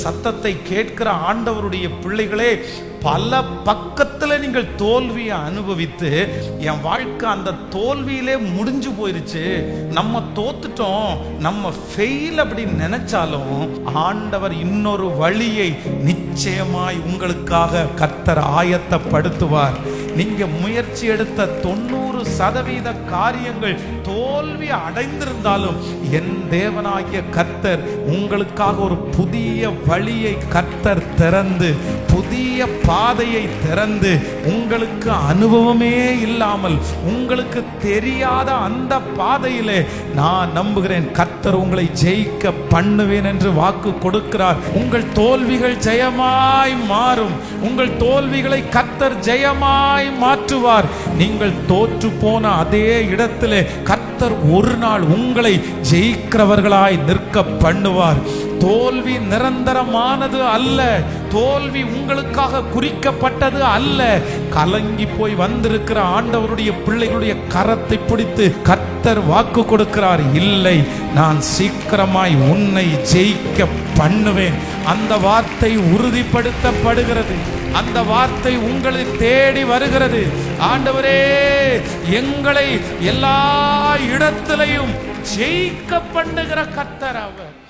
சத்தத்தை கேட்கிற ஆண்டவருடைய பிள்ளைகளே, பல பக்கத்துல நீங்கள் தோல்வியை அனுபவித்து என் வாழ்க்கை அந்த தோல்வியிலே முடிஞ்சு போயிருச்சு, நம்ம தோத்துட்டோம், நம்ம ஃபெயில் அப்படி நினைச்சாலும் ஆண்டவர் இன்னொரு வழியை நிச்சயமாய் உங்களுக்காக கர்த்தர் ஆயத்தப்படுத்துவார். நீங்க முயற்சி எடுத்த 90% காரியங்கள் தோல்வி அடைந்திருந்தாலும் என் தேவனாகிய கர்த்தர் உங்களுக்காக ஒரு புதிய வழியை கர்த்தர் திறந்து, புதிய பாதையை திறந்து, உங்களுக்கு அனுபவமே இல்லாமல் உங்களுக்கு தெரியாத அந்த பாதையிலே நான் நம்புகிறேன் கர்த்தர் உங்களை ஜெயிக்க பண்ணுவேன் என்று வாக்கு கொடுக்கிறார். உங்கள் தோல்விகள் ஜெயமாய் மாறும். உங்கள் தோல்விகளை கர்த்தர் ஜெயமாய் மாற்றுவார். நீங்கள் தோற்று போன அதே இடத்திலே கர்த்தர் ஒரு நாள் உங்களை ஜெயிக்கிறவர்களாய் நிற்க பண்ணுவார். தோல்வி நிரந்தரமானது அல்ல. தோல்வி உங்களுக்காக குறிக்கப்பட்டது அல்ல. கலங்கி போய் வந்திருக்கிற ஆண்டவருடைய பிள்ளைகளுடைய கரத்தை பிடித்து கர்த்தர் வாக்கு கொடுக்கிறார், இல்லை, நான் சீக்கிரமாய் உன்னை ஜெயிக்க பண்ணுவேன். அந்த வார்த்தை உறுதிப்படுத்தப்படுகிறது. அந்த வார்த்தை உங்களை தேடி வருகிறது. ஆண்டவரே, எங்களை எல்லா இடத்திலையும் ஜெயிக்க பண்ணுகிற கர்த்தர் அவர்.